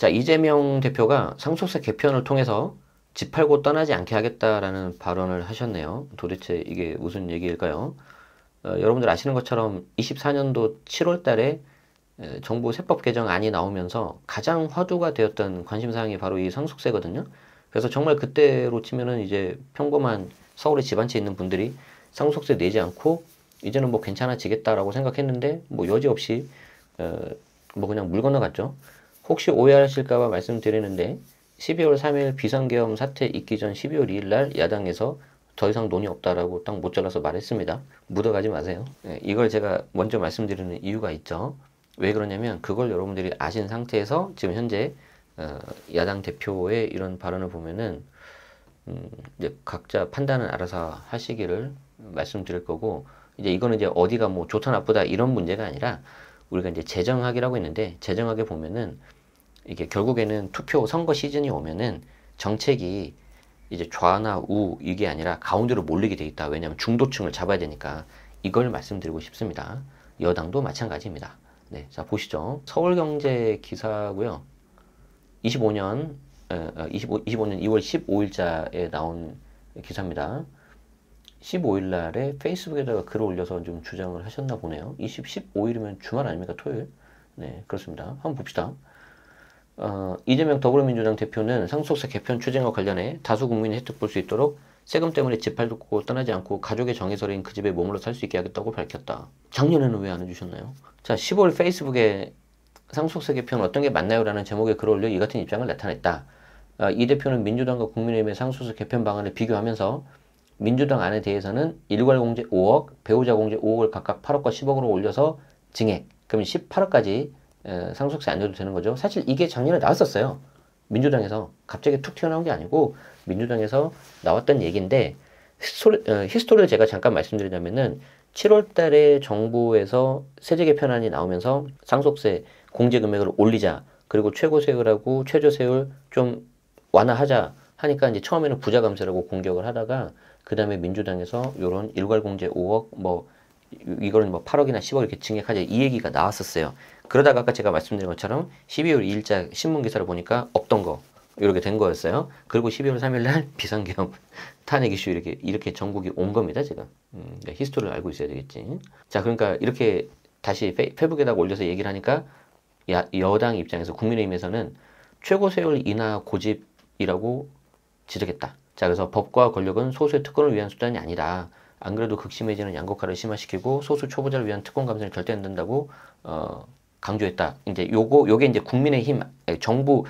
자, 이재명 대표가 상속세 개편을 통해서 집 팔고 떠나지 않게 하겠다라는 발언을 하셨네요. 도대체 이게 무슨 얘기일까요? 여러분들 아시는 것처럼 24년도 7월 달에 정부 세법 개정안이 나오면서 가장 화두가 되었던 관심사항이 바로 이 상속세거든요. 그래서 정말 그때로 치면은 이제 평범한 서울에 집 한 채 있는 분들이 상속세 내지 않고 이제는 뭐 괜찮아지겠다라고 생각했는데 뭐 여지없이 뭐 그냥 물 건너갔죠. 혹시 오해하실까봐 말씀드리는데 12월 3일 비상계엄 사태 있기 전 12월 2일 날 야당에서 더 이상 논의 없다라고 딱 못 잘라서 말했습니다. 묻어가지 마세요. 이걸 제가 먼저 말씀드리는 이유가 있죠. 왜 그러냐면 그걸 여러분들이 아신 상태에서 지금 현재 야당 대표의 이런 발언을 보면은 이제 각자 판단은 알아서 하시기를 말씀드릴 거고, 이제 이거는 이제 어디가 뭐 좋다 나쁘다 이런 문제가 아니라 우리가 이제 재정학이라고 있는데, 재정학에 보면은 이게 결국에는 투표 선거 시즌이 오면은 정책이 이제 좌나 우 이게 아니라 가운데로 몰리게 돼 있다. 왜냐하면 중도층을 잡아야 되니까. 이걸 말씀드리고 싶습니다. 여당도 마찬가지입니다. 네, 자 보시죠. 서울경제 기사고요. 25년 2월 15일자에 나온 기사입니다. 15일 날에 페이스북에다가 글을 올려서 좀 주장을 하셨나 보네요. 15일이면 주말 아닙니까? 토요일? 네, 그렇습니다. 한번 봅시다. 이재명 더불어민주당 대표는 상속세 개편 추진과 관련해 다수 국민이 혜택 볼 수 있도록 세금 때문에 집 팔고 떠나지 않고 가족의 정의설인 그 집에 머물러 살 수 있게 하겠다고 밝혔다. 작년에는 왜 안 해주셨나요? 자, 15일 페이스북에 상속세 개편 어떤 게 맞나요? 라는 제목의 글을 올려 이 같은 입장을 나타냈다. 이 대표는 민주당과 국민의힘의 상속세 개편 방안을 비교하면서 민주당 안에 대해서는 일괄 공제 5억, 배우자 공제 5억을 각각 8억과 10억으로 올려서 증액, 그러면 18억까지 상속세 안 내도 되는 거죠. 사실 이게 작년에 나왔었어요. 민주당에서 갑자기 툭 튀어나온 게 아니고 민주당에서 나왔던 얘기인데, 히스토리를 제가 잠깐 말씀드리자면은 7월 달에 정부에서 세제 개편안이 나오면서 상속세 공제 금액을 올리자, 그리고 최고 세율하고 최저 세율 좀 완화하자 하니까 이제 처음에는 부자 감세라고 공격을 하다가 그 다음에 민주당에서 요런 일괄 공제 5억 뭐 이거는 뭐 8억이나 10억 이렇게 증액하자 이 얘기가 나왔었어요. 그러다가 아까 제가 말씀드린 것처럼 12월 2일자 신문 기사를 보니까 없던 거 이렇게 된 거였어요. 그리고 12월 3일 날 비상계엄 탄핵 이슈 이렇게 전국이 온 겁니다, 지금. 네, 히스토리를 알고 있어야 되겠지. 자, 그러니까 이렇게 다시 페이북에다가 올려서 얘기를 하니까 여당 입장에서 국민의힘에서는 최고 세율 인하 고집이라고 지적했다. 자, 그래서 법과 권력은 소수의 특권을 위한 수단이 아니다. 안 그래도 극심해지는 양극화를 심화시키고 소수 초보자를 위한 특권 감세는 절대 안 된다고 강조했다. 이제 요게 이제 국민의힘 정부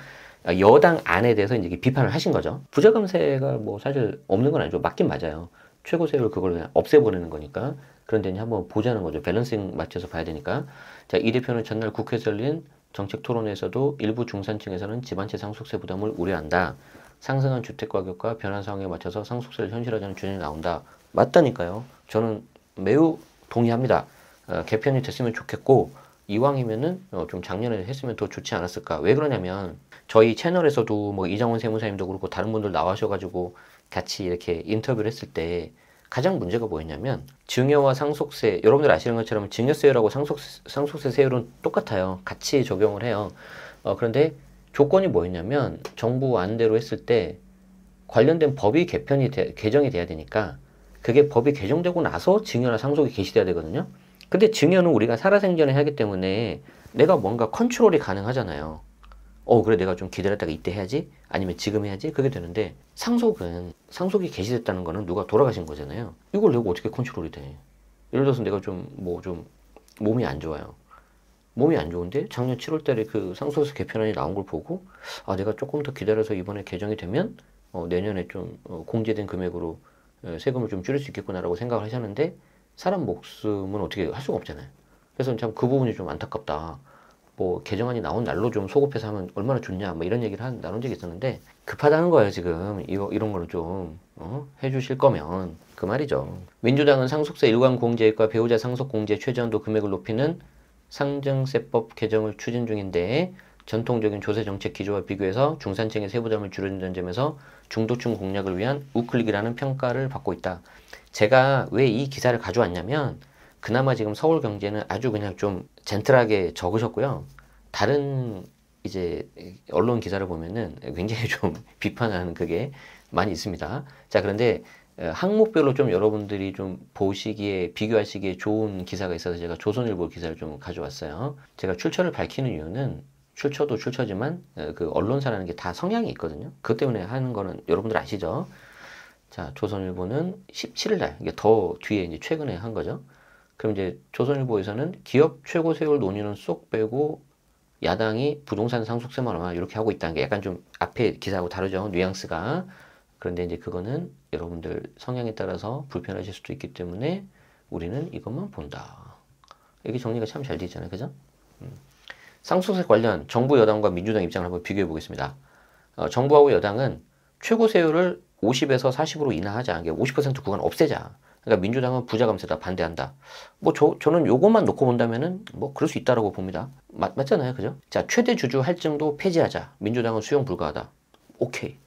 여당 안에 대해서 이제 비판을 하신 거죠. 부자 감세가 뭐 사실 없는 건 아니죠. 맞긴 맞아요. 최고 세율 그걸 그냥 없애버리는 거니까. 그런데 이제 한번 보자는 거죠. 밸런싱 맞춰서 봐야 되니까. 자, 이 대표는 전날 국회에서 열린 정책 토론에서도 일부 중산층에서는 집 한 채 상속세 부담을 우려한다. 상승한 주택 가격과 변한 상황에 맞춰서 상속세를 현실화하자는 주장이 나온다. 맞다니까요. 저는 매우 동의합니다. 개편이 됐으면 좋겠고 이왕이면은 좀 작년에 했으면 더 좋지 않았을까. 왜 그러냐면 저희 채널에서도 뭐 이장원 세무사님도 그렇고 다른 분들 나와셔가지고 같이 이렇게 인터뷰를 했을 때 가장 문제가 뭐였냐면 증여와 상속세, 여러분들 아시는 것처럼 증여세율하고 상속세 세율은 똑같아요. 같이 적용을 해요. 그런데 조건이 뭐였냐면 정부 안대로 했을 때 관련된 법이 개정이 돼야 되니까 그게 법이 개정되고 나서 증여나 상속이 개시돼야 되거든요. 근데 증여는 우리가 살아생전에 하기 때문에 내가 뭔가 컨트롤이 가능하잖아요. 그래 내가 좀 기다렸다가 이때 해야지? 아니면 지금 해야지? 그게 되는데 상속이 개시됐다는 거는 누가 돌아가신 거잖아요. 이걸 내가 어떻게 컨트롤이 돼? 예를 들어서 내가 좀 몸이 안 좋아요. 몸이 안 좋은데 작년 7월 달에 그 상속세 개편안이 나온 걸 보고 내가 조금 더 기다려서 이번에 개정이 되면 내년에 좀 공제된 금액으로 세금을 좀 줄일 수 있겠구나라고 생각을 하셨는데 사람 목숨은 어떻게 할 수가 없잖아요. 그래서 참 그 부분이 좀 안타깝다. 뭐 개정안이 나온 날로 좀 소급해서 하면 얼마나 좋냐 뭐 이런 얘기를 나눈 적이 있었는데 급하다는 거예요. 지금 이런 거를 좀 해주실 거면 그 말이죠. 민주당은 상속세 일괄 공제액과 배우자 상속 공제 최저한도 금액을 높이는 상증세법 개정을 추진 중인데 전통적인 조세 정책 기조와 비교해서 중산층의 세부담을 줄여준다는 점에서 중도층 공략을 위한 우클릭이라는 평가를 받고 있다. 제가 왜 이 기사를 가져왔냐면 그나마 지금 서울경제는 아주 그냥 좀 젠틀하게 적으셨고요. 다른 이제 언론 기사를 보면은 굉장히 좀 비판하는 그게 많이 있습니다. 자, 그런데 항목별로 좀 여러분들이 좀 보시기에 비교하시기에 좋은 기사가 있어서 제가 조선일보 기사를 좀 가져왔어요. 제가 출처를 밝히는 이유는 출처도 출처지만 그 언론사라는 게 다 성향이 있거든요. 그것 때문에 하는 거는 여러분들 아시죠? 자, 조선일보는 17일 날, 이게 더 뒤에 이제 최근에 한 거죠. 그럼 이제 조선일보에서는 기업 최고 세율 논의는 쏙 빼고 야당이 부동산 상속세만 얼마 이렇게 하고 있다는 게 약간 좀 앞에 기사하고 다르죠. 뉘앙스가. 그런데 이제 그거는 여러분들 성향에 따라서 불편하실 수도 있기 때문에 우리는 이것만 본다. 이게 정리가 참 잘 되잖아요. 그죠? 상속세 관련 정부 여당과 민주당 입장을 한번 비교해 보겠습니다. 정부하고 여당은 최고 세율을 50에서 40으로 인하하자. 이게 50% 구간 없애자. 그러니까 민주당은 부자 감세다 반대한다. 뭐 저는 요것만 놓고 본다면은 뭐 그럴 수 있다라고 봅니다. 맞잖아요. 그죠? 자, 최대 주주 할증도 폐지하자. 민주당은 수용 불가하다. 오케이.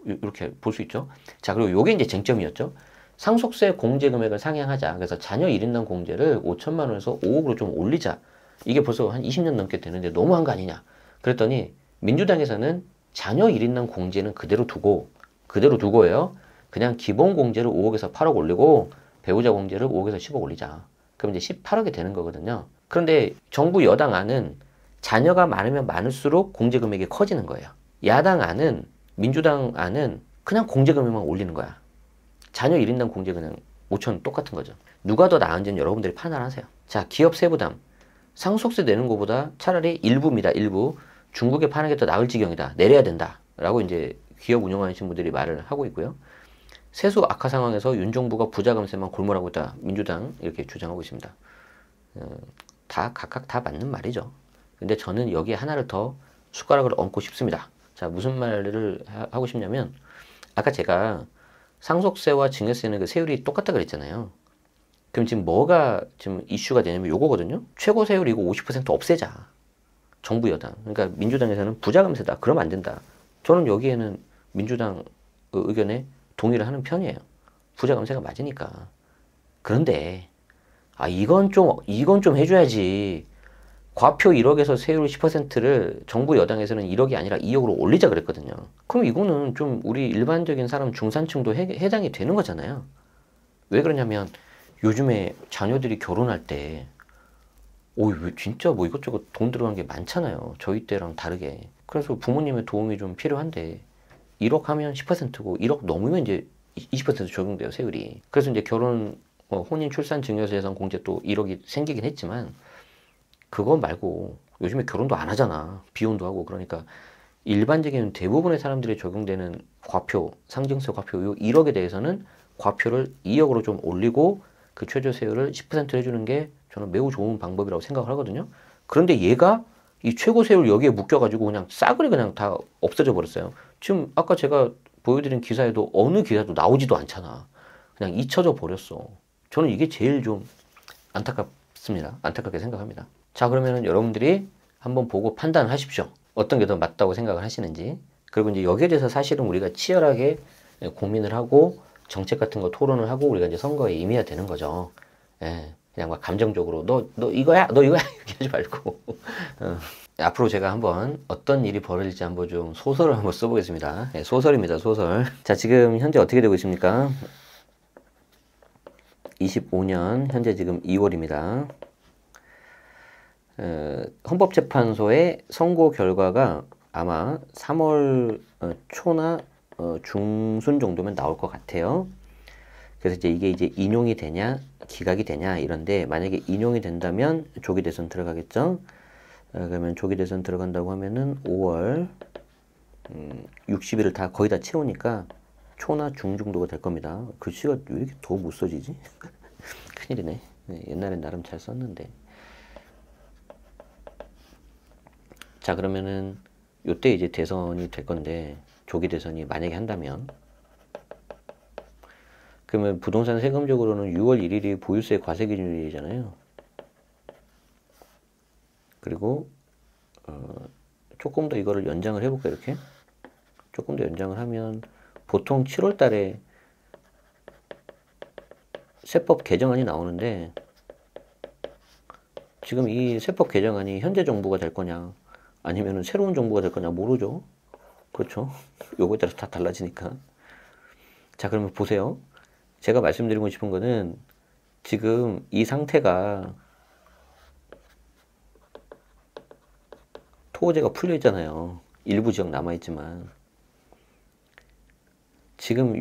이렇게 볼 수 있죠. 자, 그리고 요게 이제 쟁점이었죠. 상속세 공제 금액을 상향하자. 그래서 자녀 1인당 공제를 5천만 원에서 5억으로 좀 올리자. 이게 벌써 한 20년 넘게 되는데 너무한 거 아니냐. 그랬더니 민주당에서는 자녀 1인당 공제는 그대로 두고예요. 그냥 기본 공제를 5억에서 8억 올리고 배우자 공제를 5억에서 10억 올리자. 그럼 이제 18억이 되는 거거든요. 그런데 정부 여당 안은 자녀가 많으면 많을수록 공제 금액이 커지는 거예요. 야당 안은 민주당 안은 그냥 공제 금액만 올리는 거야. 자녀 1인당 공제 그냥 5천 똑같은 거죠. 누가 더 나은지는 여러분들이 판단하세요. 자, 기업 세부담. 상속세 내는 것보다 차라리 일부입니다. 일부. 중국에 파는 게 더 나을 지경이다. 내려야 된다. 라고 이제 기업 운영하시는 분들이 말을 하고 있고요. 세수 악화 상황에서 윤 정부가 부자 감세만 골몰하고 있다. 민주당 이렇게 주장하고 있습니다. 다 각각 다 맞는 말이죠. 근데 저는 여기에 하나를 더 숟가락을 얹고 싶습니다. 자, 무슨 말을 하고 싶냐면 아까 제가 상속세와 증여세는 그 세율이 똑같다 그랬잖아요. 그럼 지금 뭐가 지금 이슈가 되냐면 요거거든요. 최고 세율이고 50% 없애자. 정부 여당. 그러니까 민주당에서는 부자 감세다. 그러면 안 된다. 저는 여기에는 민주당 의견에 동의를 하는 편이에요. 부자 감세가 맞으니까. 그런데 이건 좀 해줘야지. 과표 1억에서 세율 10%를 정부 여당에서는 1억이 아니라 2억으로 올리자 그랬거든요. 그럼 이거는 좀 우리 일반적인 사람 중산층도 해당이 되는 거잖아요. 왜 그러냐면 요즘에 자녀들이 결혼할 때 진짜 뭐 이것저것 돈 들어간 게 많잖아요. 저희 때랑 다르게. 그래서 부모님의 도움이 좀 필요한데 1억 하면 10%고 1억 넘으면 이제 20% 적용돼요, 세율이. 그래서 이제 혼인 출산 증여세상 공제 또 1억이 생기긴 했지만 그거 말고 요즘에 결혼도 안 하잖아. 비혼도 하고. 그러니까 일반적인 대부분의 사람들이 적용되는 과표, 상징세 과표 요 1억에 대해서는 과표를 2억으로 좀 올리고 그 최저 세율을 10% 해주는 게 저는 매우 좋은 방법이라고 생각을 하거든요. 그런데 얘가 이 최고 세율 여기에 묶여가지고 그냥 싸그리 그냥 다 없어져 버렸어요. 지금 아까 제가 보여드린 기사에도 어느 기사도 나오지도 않잖아. 그냥 잊혀져 버렸어. 저는 이게 제일 좀 안타깝습니다. 안타깝게 생각합니다. 자, 그러면은 여러분들이 한번 보고 판단하십시오. 어떤 게 더 맞다고 생각을 하시는지. 그리고 이제 여기에 대해서 사실은 우리가 치열하게 고민을 하고 정책 같은 거 토론을 하고 우리가 이제 선거에 임해야 되는 거죠. 예, 그냥 막 감정적으로 너 이거야 이렇게 하지 말고 앞으로 제가 한번 어떤 일이 벌어질지 한번 좀 소설을 한번 써보겠습니다. 예, 소설입니다, 소설. 자, 지금 현재 어떻게 되고 있습니까? 25년 현재 지금 2월입니다. 헌법재판소의 선고 결과가 아마 3월 초나 중순 정도면 나올 것 같아요. 그래서 이게 이제 인용이 되냐, 기각이 되냐 이런데 만약에 인용이 된다면 조기 대선 들어가겠죠. 그러면 조기 대선 들어간다고 하면은 5월 60일을 다 거의 다 채우니까 초나 중 정도가 될 겁니다. 글씨가 왜 이렇게 더 못 써지지? 큰일이네. 옛날엔 나름 잘 썼는데. 자, 그러면은 요때 이제 대선이 될 건데 조기 대선이 만약에 한다면 그러면 부동산 세금적으로는 6월 1일이 보유세 과세 기준일이잖아요. 그리고 조금 더 이거를 연장을 해볼까 이렇게 조금 더 연장을 하면 보통 7월 달에 세법 개정안이 나오는데 지금 이 세법 개정안이 현재 정부가 될 거냐 아니면은 새로운 정부가 될 거냐 모르죠. 그렇죠? 요거에 따라서 다 달라지니까. 자, 그러면 보세요. 제가 말씀드리고 싶은 거는 지금 이 상태가 토호제가 풀려 있잖아요. 일부 지역 남아있지만. 지금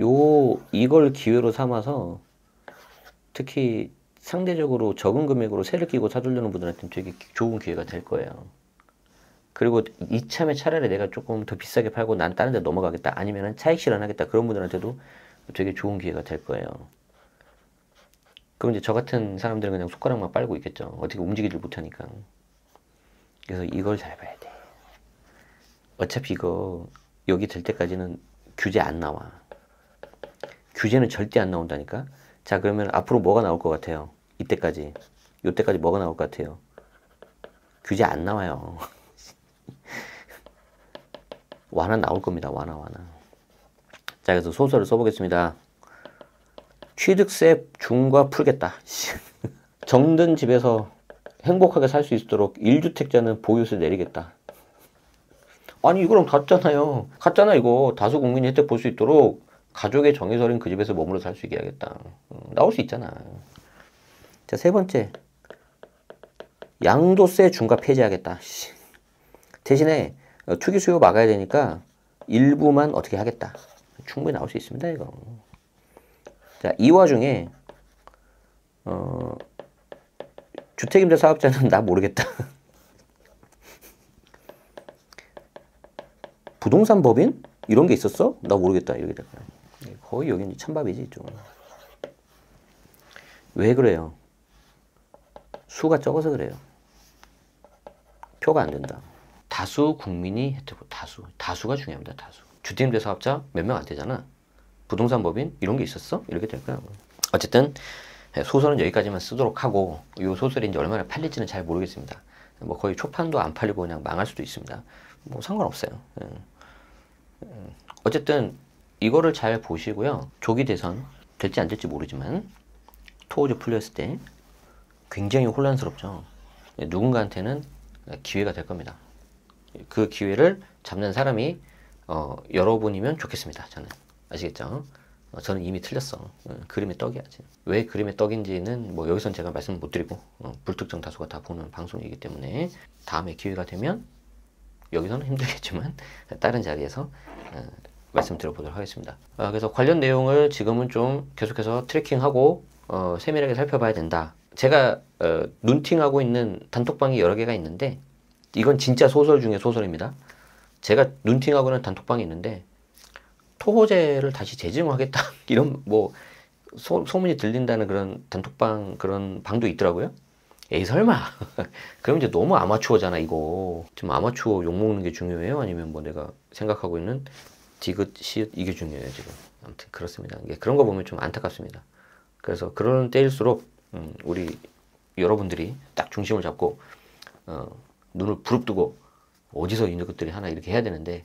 이걸 기회로 삼아서 특히 상대적으로 적은 금액으로 세를 끼고 사두려는 분들한테는 되게 좋은 기회가 될 거예요. 그리고 이참에 차라리 내가 조금 더 비싸게 팔고 난 다른 데 넘어가겠다. 아니면 차익 실현하겠다. 그런 분들한테도 되게 좋은 기회가 될 거예요. 그럼 이제 저 같은 사람들은 그냥 손가락만 빨고 있겠죠. 어떻게 움직이질 못하니까. 그래서 이걸 잘 봐야 돼. 어차피 이거 여기 될 때까지는 규제 안 나와. 규제는 절대 안 나온다니까. 자, 그러면 앞으로 뭐가 나올 것 같아요? 이때까지. 요때까지 뭐가 나올 것 같아요? 규제 안 나와요. 완화 나올 겁니다. 완화. 자, 그래서 소설을 써보겠습니다. 취득세 중과 풀겠다. 정든 집에서 행복하게 살 수 있도록 1주택자는 보유세 내리겠다. 아니, 이거랑 같잖아요. 같잖아, 이거. 다수 국민이 혜택 볼 수 있도록 가족의 정의설인 그 집에서 머물러 살 수 있게 하겠다. 나올 수 있잖아. 자, 세 번째. 양도세 중과 폐지하겠다. 대신에 투기 수요 막아야 되니까 일부만 어떻게 하겠다. 충분히 나올 수 있습니다, 이거. 자, 이 와중에 주택임대 사업자는 나 모르겠다. 부동산 법인? 이런 게 있었어? 나 모르겠다. 이렇게 될 거야. 거의 여기는 찬밥이지, 좀. 왜 그래요? 수가 적어서 그래요. 표가 안 된다. 다수 국민이 혜택, 다수가 중요합니다. 다수. 주택임대 사업자 몇 명 안 되잖아. 부동산 법인 이런 게 있었어? 이렇게 될 거야. 어쨌든 소설은 여기까지만 쓰도록 하고 이 소설이 이제 얼마나 팔릴지는 잘 모르겠습니다. 뭐 거의 초판도 안 팔리고 그냥 망할 수도 있습니다. 뭐 상관없어요. 어쨌든 이거를 잘 보시고요. 조기 대선 될지 안 될지 모르지만 토호제 풀렸을 때 굉장히 혼란스럽죠. 누군가한테는 기회가 될 겁니다. 그 기회를 잡는 사람이 여러분이면 좋겠습니다. 저는. 아시겠죠? 저는 이미 틀렸어. 그림의 떡이야지. 왜 그림의 떡인지는 뭐 여기선 제가 말씀 못 드리고 불특정 다수가 다 보는 방송이기 때문에 다음에 기회가 되면 여기서는 힘들겠지만 다른 자리에서 말씀드려보도록 하겠습니다. 그래서 관련 내용을 지금은 좀 계속해서 트래킹하고 세밀하게 살펴봐야 된다. 제가 눈팅하고 있는 단톡방이 여러 개가 있는데 이건 진짜 소설 중에 소설입니다. 제가 눈팅하고는 단톡방이 있는데 토호제를 다시 재증하겠다 이런 뭐 소문이 들린다는 그런 단톡방 그런 방도 있더라고요. 에이 설마 그럼 이제 너무 아마추어잖아 이거. 지금 아마추어 욕먹는 게 중요해요? 아니면 뭐 내가 생각하고 있는 디귿 시읒 이게 중요해요 지금. 아무튼 그렇습니다. 그런 거 보면 좀 안타깝습니다. 그래서 그런 때일수록 우리 여러분들이 딱 중심을 잡고 눈을 부릅뜨고 어디서 있는 것들이 하나 이렇게 해야 되는데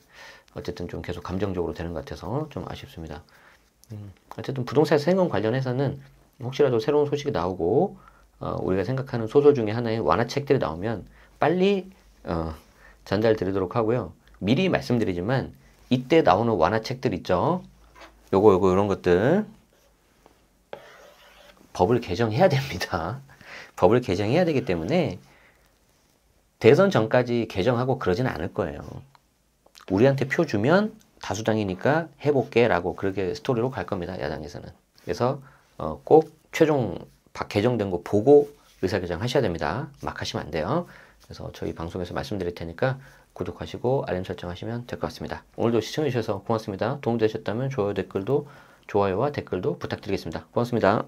어쨌든 좀 계속 감정적으로 되는 것 같아서 좀 아쉽습니다. 어쨌든 부동산 생원 관련해서는 혹시라도 새로운 소식이 나오고 우리가 생각하는 소설 중에 하나의 완화책들이 나오면 빨리 전달 드리도록 하고요. 미리 말씀드리지만 이때 나오는 완화책들 있죠. 요거 이런 것들 법을 개정해야 됩니다. 법을 개정해야 되기 때문에 대선 전까지 개정하고 그러지는 않을 거예요. 우리한테 표 주면 다수당이니까 해볼게 라고 그렇게 스토리로 갈 겁니다. 야당에서는. 그래서 꼭 최종 개정된 거 보고 의사결정 하셔야 됩니다. 막 하시면 안 돼요. 그래서 저희 방송에서 말씀드릴 테니까 구독하시고 알림 설정하시면 될 것 같습니다. 오늘도 시청해주셔서 고맙습니다. 도움되셨다면 좋아요와 댓글도 부탁드리겠습니다. 고맙습니다.